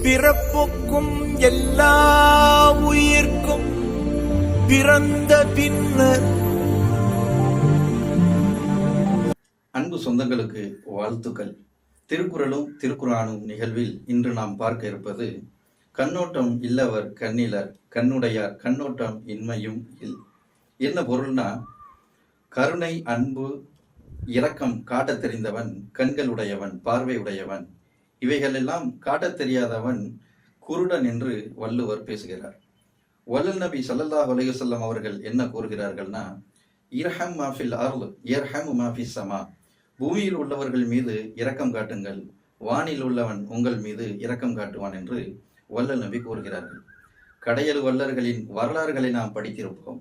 பிறப்புக்கும் எல்லா உயிர்க்கும் பிறந்த பின்னர். அன்பு சொந்தங்களுக்கு வாழ்த்துக்கள். திருக்குறளும் திருக்குரானும் நிகழ்வில் இன்று நாம் பார்க்க இருப்பது கண்ணோட்டம் இல்லவர் கண்ணிலர் கண்ணுடையார் கண்ணோட்டம் இன்மையும் இல். என்ன பொருள்னா, கருணை அன்பு இரக்கம் காட்டத் தெரிந்தவன் கண்களுடையவன் பார்வையுடையவன், இவைகளெல்லாம் காட்டத் தெரியாதவன் குருடன் என்று வள்ளுவர் பேசுகிறார். வல்லல் நபி ஸல்லல்லாஹு அலைஹி வஸல்லம் அவர்கள் என்ன கூறுகிறார்கள்னா, இர்ஹம் மாஃபில் அர்ல் யர்ஹமு மாஃபிஸ் ஸமா, பூமியில் உள்ளவர்கள் மீது இரக்கம் காட்டுங்கள், வானில் உள்ளவன் உங்கள் மீது இரக்கம் காட்டுவான் என்று வல்லல் நபி கூறுகிறார்கள். கடையல் வல்லர்களின் வரலாறுகளை நாம் படித்திருப்போம்.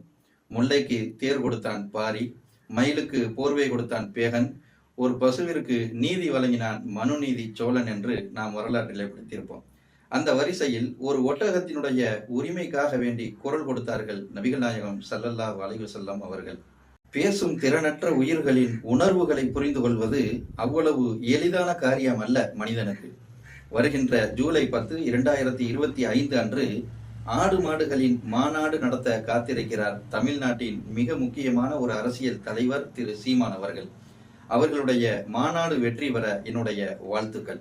முல்லைக்கு தேர் கொடுத்தான் பாரி, மயிலுக்கு போர்வை கொடுத்தான் பேகன், ஒரு பசுவிற்கு நீதி வழங்கினான் மனுநீதி சோழன் என்று நாம் வரலாற்றிலே படித்திருப்போம். அந்த வரிசையில் ஒரு ஒட்டகத்தினுடைய உரிமைக்காக வேண்டி குரல் கொடுத்தார்கள் நபிகள் நாயகம் ஸல்லல்லாஹு அலைஹி வஸல்லம் அவர்கள். பேசும் திறனற்ற உயிர்களின் உணர்வுகளை புரிந்து கொள்வது அவ்வளவு எளிதான காரியம் அல்ல மனிதனுக்கு. வருகின்ற ஜூலை 10, 2025 அன்று ஆடு மாடுகளின் மாநாடு நடத்த காத்திருக்கிறார் தமிழ்நாட்டின் மிக முக்கியமான ஒரு அரசியல் தலைவர் திரு சீமான் அவர்கள். அவர்களுடைய மாநாடு வெற்றி பெற என்னுடைய வாழ்த்துக்கள்.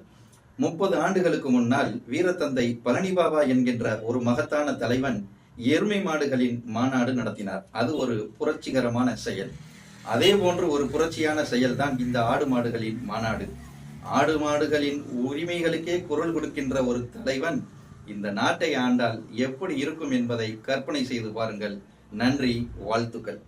30 ஆண்டுகளுக்கு முன்னால் வீரத்தந்தை பழனிபாபா என்கின்ற ஒரு மகத்தான தலைவன் எருமை மாடுகளின் மாநாடு நடத்தினார். அது ஒரு புரட்சிகரமான செயல். அதே போன்று ஒரு புரட்சியான செயல்தான் இந்த ஆடு மாடுகளின் மாநாடு. ஆடு மாடுகளின் உரிமைகளுக்கே குரல் கொடுக்கின்ற ஒரு தலைவன் இந்த நாட்டை ஆண்டால் எப்படி இருக்கும் என்பதை கற்பனை செய்து பாருங்கள். நன்றி, வாழ்த்துக்கள்.